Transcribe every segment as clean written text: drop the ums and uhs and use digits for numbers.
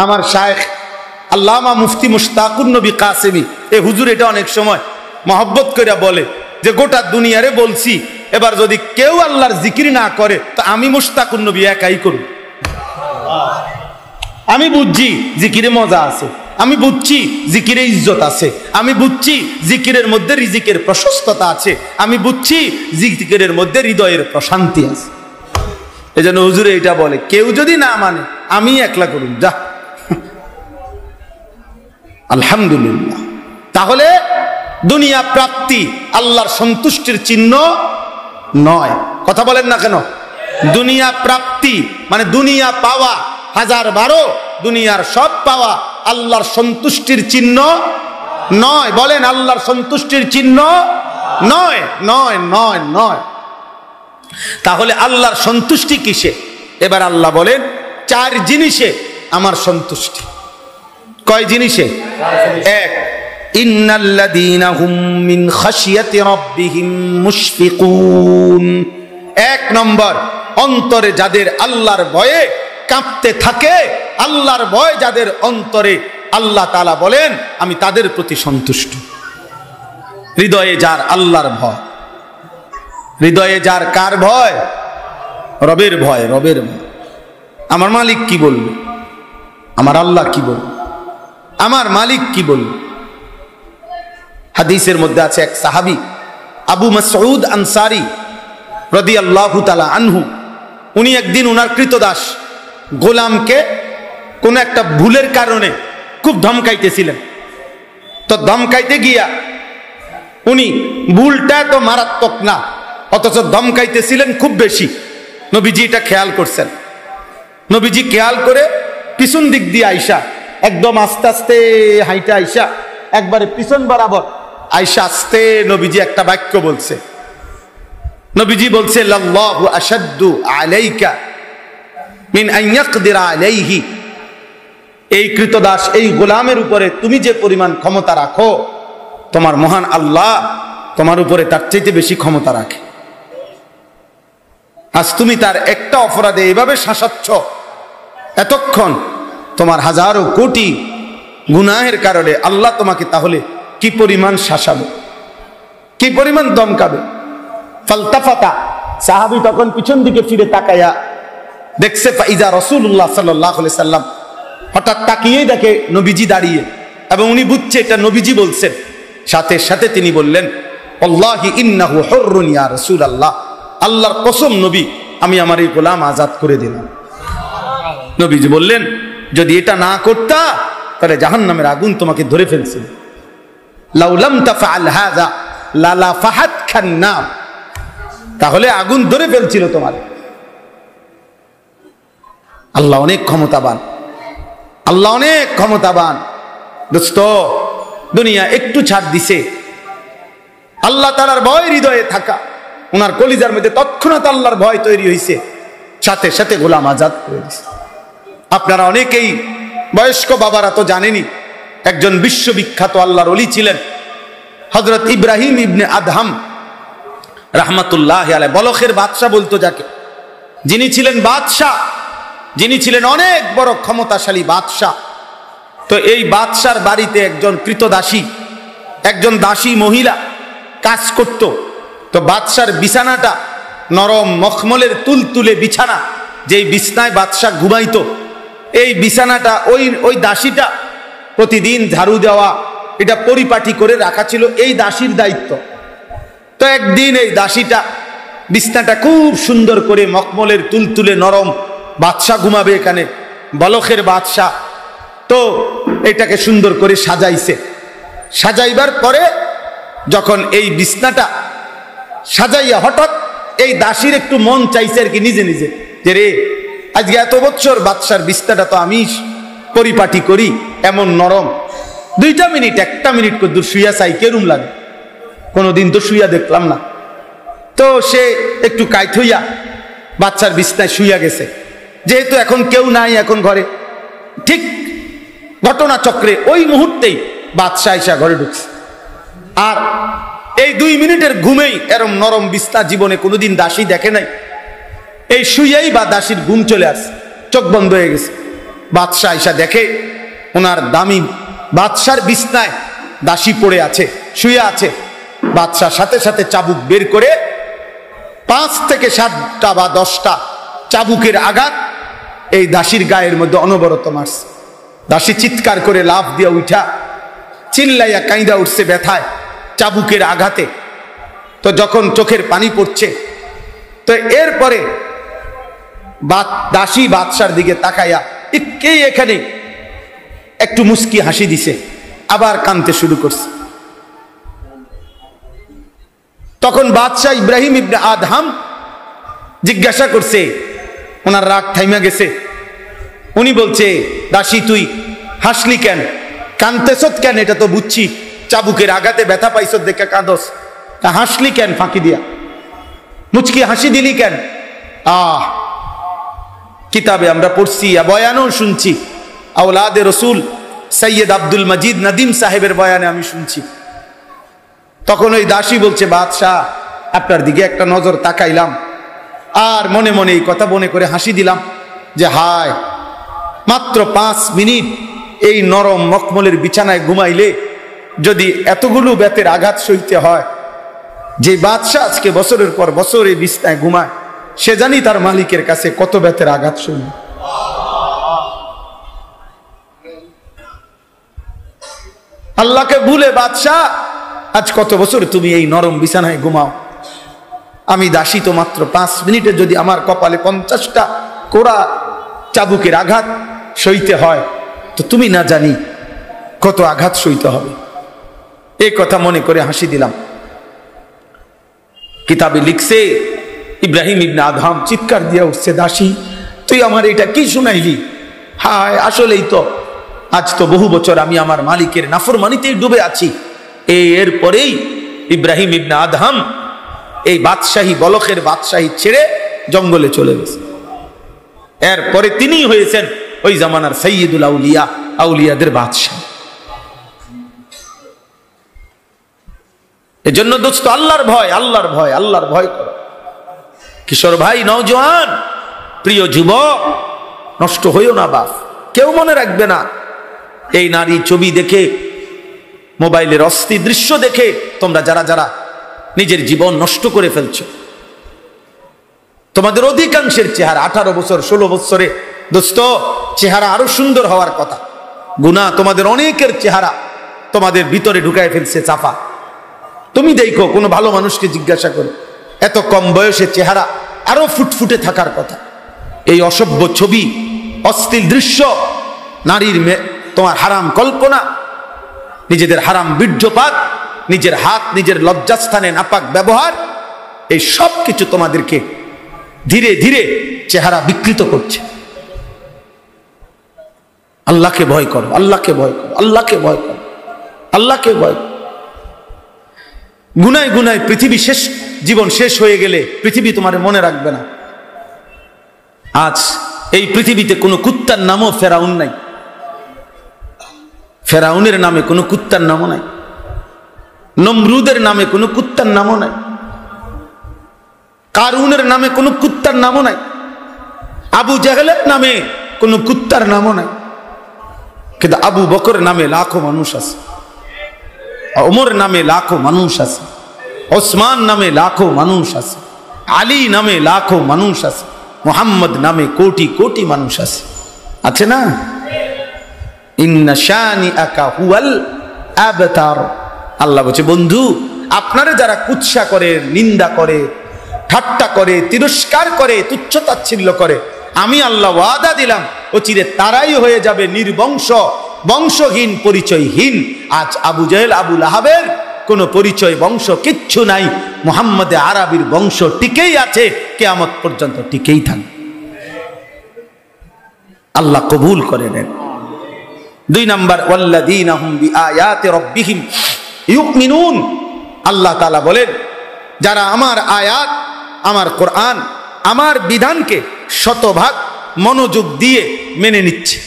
আমার শায়েখ আল্লামা মুফতি মুশতাকুন নবী কাসেমি এই হুজুর এটা অনেক সময় মহব্বত করে বলে যে গোটা দুনিয়ারে বলছি, এবার যদি কেউ আল্লাহর জিকির না করে তো আমি মুশতাকুন নবী একাই করব। আমি বুঝছি জিকিরে মজা আছে, আমি বুঝছি জিকিরে ইজ্জত আছে, আমি বুঝছি জিকিরের মধ্যে রিজিকের প্রশস্ততা আছে, আমি বুঝছি জিকিরের মধ্যে হৃদয়ের প্রশান্তি আছে। এই জন্য হুজুরে এটা বলে কেউ যদি না মানে আমি একলা করুন যা। আলহামদুলিল্লাহ। তাহলে দুনিয়া প্রাপ্তি আল্লাহর সন্তুষ্টির চিহ্ন নয়। কথা বলেন না কেন? দুনিয়া প্রাপ্তি মানে দুনিয়া পাওয়া, 1012 দুনিয়ার সব পাওয়া আল্লাহর সন্তুষ্টির চিহ্ন নয়। বলেন আল্লাহর সন্তুষ্টির চিহ্ন নয়, নয়, নয়, নয়। তাহলে আল্লাহর সন্তুষ্টি কিসে? এবার আল্লাহ বলেন 4 জিনিসে আমার সন্তুষ্টি। কয় জিনিসে? 1, ইন্নাল্লাযীনা হুম মিন খাশিয়াতি রাব্বিহিম মুশফিকুন। 1 নম্বর, অন্তরে যাদের আল্লাহর ভয়ে কাঁপতে থাকে, আল্লাহর ভয় যাদের অন্তরে, আল্লাহ তাআলা বলেন আমি তাদের প্রতি সন্তুষ্ট। হৃদয়ে যার আল্লাহর ভয়, হৃদয়ে যার কার ভয়? রবের ভয়, রবের ভয়। আমার মালিক কি বলবে, আমার আল্লাহ কি বলবে, আমার মালিক কি বলবে। হাদিসের মধ্যে আছে এক সাহাবী আবু মাসউদ আনসারী রাদিয়াল্লাহু তাআলা আনহু, উনি একদিন উনার কৃতদাস গোলামকে কোন একটা ভুলের কারণে খুব ধমকাইতেছিলেন। তো ধমকাইতে গিয়া উনি, ভুলটা তো মারাত্মক না অথচ ধমকাইতেছিলেন খুব বেশি, নবীজি এটা খেয়াল করছেন। নবীজি খেয়াল করে পিছন দিক দিয়ে আইসা, একদম আস্তে আস্তে হাইটা আইসা একবারে পিছন বরাবর আইসা আস্তে নবীজি একটা বাক্য বলছে। নবীজি বলছে লাল্লাহু আশাদ্দু আলাইকা মিন আন ইয়াকদিরা আলাইহি। এই কৃতদাস, এই গোলামের উপরে তুমি যে পরিমাণ ক্ষমতা রাখো, তোমার মহান আল্লাহ তোমার উপরে তার চাইতে বেশি ক্ষমতা রাখে। আজ তুমি তার একটা অপরাধে এভাবে শাসাচ্ছ, এতক্ষণ তোমার হাজারো কোটি গুনাহের কারণে আল্লাহ তোমাকে তাহলে কি পরিমাণ শাসাবে, কি পরিমাণ দমকাবে। ফালতাফাতা, সাহাবী তখন পিছন দিকে ফিরে তাকায়া দেখছে ফাইজা রাসূলুল্লাহ সাল্লাল্লাহু আলাইহি সাল্লাম। হঠাৎ তাকিয়েই দেখে নবীজি দাঁড়িয়ে, এবং উনি বুঝছে এটা নবীজি বলছেন। সাথে সাথে তিনি বললেন আল্লাহি ইন্নাহু হুররুন ইয়া রাসূলুল্লাহ, আল্লাহর কসম নবী আমি আমার এই গোলাম আজাদ করে দিলাম। নবীজি বললেন যদি এটা না করতা তাহলে জাহান্নামের আগুন তোমাকে ধরে ফেলছে। লাউ লাম তাফআল হাযা লালাফাহাত খান্নার, তাহলে আগুন ধরে ফেলছিল তোমার। আল্লাহ অনেক ক্ষমতাবান, আল্লাহ অনেক ক্ষমতাবান। দোস্ত, দুনিয়া একটু ছাড় দিছে, আল্লাহ তাআলার ভয় হৃদয়ে থাকা, ওনার কলিজার মধ্যে তৎক্ষণাৎ আল্লাহর ভয় তৈরি হয়েছে, সাথে সাথে গোলাম আজাদ করে দিয়েছে। আপনারা অনেকেই বয়স্ক বাবারা তো জানেনই, একজন বিশ্ববিখ্যাত আল্লাহর ওলি ছিলেন হযরত ইব্রাহিম ইবনে আদহাম রাহমাতুল্লাহি আলাইহি। বলখের বাদশা বলতো যাকে, যিনি ছিলেন বাদশাহ, যিনি ছিলেন অনেক বড় ক্ষমতাশালী বাদশাহ। তো এই বাদশার বাড়িতে একজন কৃতদাসী, একজন দাসী মহিলা কাজ করত। তো বাদশার বিছানাটা নরম মখমলের তুলতুলে বিছানা, যেই বিছনায় বাদশাহ ঘুমাইতো, এই বিছানাটা ওই দাসীটা প্রতিদিন ঝাড়ু দেওয়া, এটা পরিপাটি করে রাখা ছিল এই দাসীর দায়িত্ব। তো একদিন এই দাসীটা বিছনাটা খুব সুন্দর করে মখমলের তুলতুলে নরম, বাদশাহ ঘুমাবে এখানে, বলখের বাদশাহ, তো এটাকে সুন্দর করে সাজাইছে। সাজাইবার পরে যখন এই বিছনাটা সাজাইয়া হঠাৎ এই দাসীর একটু মন চাইছে আর কি নিজে নিজে, যে রে আজকে এত বছর বাদশার বিছনাটা তো আমি পরিপাটি করি, এমন নরম, 2 মিনিট 1 মিনিট করে দূর শুইয়া চাই, কেরুম লাগে, কোনোদিন তো শুইয়া দেখলাম না। তো সে একটু কাইত হইয়া বাচ্চার বিছনায় শুইয়া গেছে। যেহেতু এখন কেউ নাই এখন ঘরে, ঠিক ঘটনা চক্রে ওই মুহূর্তেই বাদশাহ এসে ঘরে ঢুকছে। আর এই 2 মিনিটের ঘুমেই এরম নরম বিছনা জীবনে কোনোদিন দাসী দেখে নাই। এই শুইয়াই বা দাসীর ঘুম চলে আসছে, চোখ বন্ধ হয়ে গেছে। বাদশাহ আইসা দেখে ওনার দামি বাদশার বিছনায় দাসী পড়ে আছে, শুয়ে আছে। বাদশাহ সাথে সাথে চাবুক বের করে 5 থেকে 7টা বা 10টা চাবুকের আঘাত এই দাসীর গায়ের মধ্যে অনবরত মারছে। দাসী চিৎকার করে লাফ দিয়া উঠা চিল্লাইয়া কাঁদা উঠছে ব্যথায়, চাবুকের আঘাতে। তো যখন চোখের পানি পড়ছে, তো এরপরে দাসী বাদশার দিকে তাকাইয়া কে এখানে একটু মুস্কি হাসি দিছে, আবার কাঁদতে শুরু করছে। তখন বাদশাহ ইব্রাহিম ইবনে আদহাম জিজ্ঞাসা করছে, ওনার রাগ থাইমা গেছে। উনি বলছে, দাসী তুই হাসলি কেন, কাঁদতেছত কেন? এটা তো বুঝছি চাবুকের আঘাতে ব্যথা পাইছত দেখে কাঁদস, তা হাসলি কেন ফাঁকি দিয়া, মুচকি হাসি দিলি কেন? কিতাবে আমরা পড়ছি, বয়ানও শুনছি, আওলাদে রসুল সৈয়দ আব্দুল মজিদ নদীম সাহেবের বয়ানে আমি শুনছি। তখন ওই দাসী বলছে, বাদশাহ আপনার দিকে একটা নজর তাকাইলাম, আর মনে মনে এই কথা মনে করে হাসি দিলাম যে হায়, মাত্র 5 মিনিট এই নরম মখমলের বিছানায় ঘুমাইলে যদি এতগুলো বেতের আঘাত সইতে হয়, যে বাদশাহ আজকে বছরের পর বছর এই বিছানায় ঘুমায়, সে জানি তার মালিকের কাছে কত বেতের আঘাত সইল। আল্লাহকে ভুলে বাদশাহ আজ কত বছর তুমি এই নরম বিছানায় ঘুমাও, আমি দাসী তো মাত্র 5 মিনিটে যদি আমার কপালে 50টা কোড়া চাবুকের আঘাত সইতে হয়, তো তুমি না জানি কত আঘাত সইতে হবে। এই কথা মনে করে হাসি দিলাম। কিতাবে লিখছে, ইব্রাহিম ইবনে আদহাম চিৎকার দিয়ে উঠছে, দাসী তুই আমার এটা কি শুনাইলি? হায়, আসলেই তো আজ তো বহু বছর আমি আমার মালিকের নাফরমানিতেই ডুবে আছি। এরপরেই ইব্রাহিম ইবনে আদহাম এই বাদশাহী, বলখের বাদশাহী ছেড়ে জঙ্গলে চলে গেছে। এরপরে তিনি হয়েছেন ওই জামানার সাইয়্যিদুল আউলিয়া, আউলিয়াদের বাদশাহ। এজন্য দোস্ত, আল্লাহর ভয়, আল্লাহর ভয়, আল্লাহর ভয় করো। কিশোর ভাই, নওজোয়ান, প্রিয় যুবক, নষ্ট হইও না বাপ। কেউ মনে রাখবে না এই নারী ছবি দেখে, মোবাইলের অস্থির দৃশ্য দেখে তোমরা যারা যারা নিজের জীবন নষ্ট করে ফেলছো। তোমাদের অধিকাংশের চেহারা 18 বছর 16 বছরে দোস্ত চেহারা আরো সুন্দর হওয়ার কথা। গুনাহ তোমাদের অনেকের চেহারা তোমাদের ভিতরে ঢুকায় ফেলছে চাপা। তুমি দেখো, কোনো ভালো মানুষকে জিজ্ঞাসা করো, এত কম বয়সে চেহারা আরো ফুটফুটে থাকার কথা। এই অসভ্য ছবি, অশ্লীল দৃশ্য, নারীর তোমার হারাম কল্পনা, নিজেদের হারাম বীর্যপাত, নিজের হাত নিজের লজ্জাস্থানে নাপাক ব্যবহার, এই সব কিছু তোমাদেরকে ধীরে ধীরে চেহারা বিকৃত করছে। আল্লাহকে ভয় করো, আল্লাহকে ভয় করো, আল্লাহকে ভয় করো, আল্লাহকে ভয় করো। গুনায় গুনায় পৃথিবী শেষ, জীবন শেষ হয়ে গেলে পৃথিবী তোমার মনে রাখবে না। আজ এই পৃথিবীতে কোনো কুত্তার নামও ফেরাউন নাই, ফেরাউনের নামে কোনো কুত্তার নামও নাই, নমরুদের নামে কোনো কুত্তার নামও নাই, কারুনের নামে কোনো কুত্তার নামও নাই, আবু জাহেলের নামে কোনো কুত্তার নামও নাই। কিন্তু আবু বকর নামে লাখো মানুষ আছে, ওমর নামে লাখো মানুষ আছে, ওসমান নামে লাখো মানুষ আছে, আলী নামে লাখো মানুষ আছে, মুহাম্মদ নামে কোটি কোটি মানুষ আছে, আছে না? ইন্না শানিআকা হুয়াল আবতার। আল্লাহ বলছে, বন্ধু আপনারা যারা কুৎসা করে, নিন্দা করে, ঠাট্টা করে, তিরস্কার করে, তুচ্ছ-তাচ্ছিল্য করে, আমি আল্লাহ ওয়াদা দিলাম অচিরে তারাই হয়ে যাবে নির্বংশ, বংশহীন, পরিচয়হীন। আজ আবু জেহেল, আবু লাহাবের কোনো পরিচয়, বংশ কিচ্ছু নাই। মুহাম্মদে আরবির বংশ টিকেই আছে, কিয়ামত পর্যন্ত টিকেই থাকবে। আল্লাহ কবুল করে নেন। 2 নাম্বার, ওয়াল্লাযীনা হুম বিআয়াতি রাব্বিহিম ইউমিনুন। আল্লাহ তাআলা বলেন, যারা আমার আয়াত, আমার কোরআন, আমার বিধানকে শতভাগ মনোযোগ দিয়ে মেনে নিচ্ছে,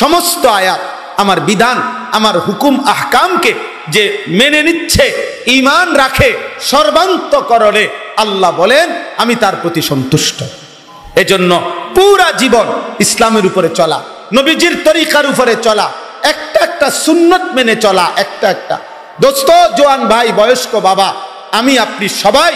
সমস্ত আয়াত, আমার বিধান, আমার হুকুম আহকামকে যে মেনে নিচ্ছে, ঈমান রাখে সর্বান্তকরণে, আল্লাহ বলেন আমি তার প্রতি সন্তুষ্ট। এজন্য পুরা জীবন ইসলামের উপরে চলা, নবীজির তরিকার উপরে চলা, একটা একটা সুন্নত মেনে চলা, একটা একটা। দোস্ত, জোয়ান ভাই, বয়স্ক বাবা, আমি আপনি সবাই,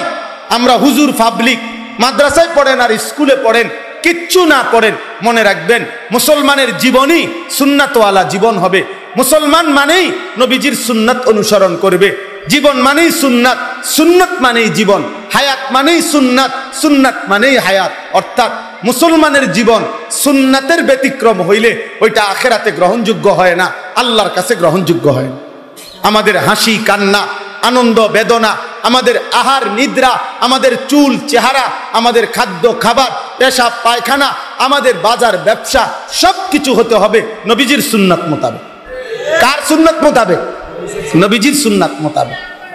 আমরা হুজুর পাবলিক, মাদ্রাসায় পড়েন আর স্কুলে পড়েন, কিচ্ছু না পড়েন, মনে রাখবেন মুসলমানের জীবনই সুন্নাতওয়ালা জীবন হবে। মুসলমান মানেই নবীজির সুন্নাত অনুসরণ করবে। জীবন মানেই সুন্নাত, সুন্নাত মানেই জীবন, হায়াত মানেই সুন্নাত, সুন্নাত মানেই হায়াত। অর্থাৎ মুসলমানের জীবন সুন্নাতের ব্যতিক্রম হইলে ওইটা আখিরাতে গ্রহণযোগ্য হয় না, আল্লাহর কাছে গ্রহণযোগ্য হয় না। আমাদের হাসি কান্না, আনন্দ বেদনা, আমাদের আহার নিদ্রা, আমাদের চুল চেহারা, আমাদের খাদ্য খাবার, পেশাব পায়খানা, আমাদের বাজার ব্যবসা, সব কিছু হতে হবে নবীজির সুন্নাত মোতাবেক। কার সুন্নাত মোতাবেক? নবীজির সুন্নাত মোতাবেক।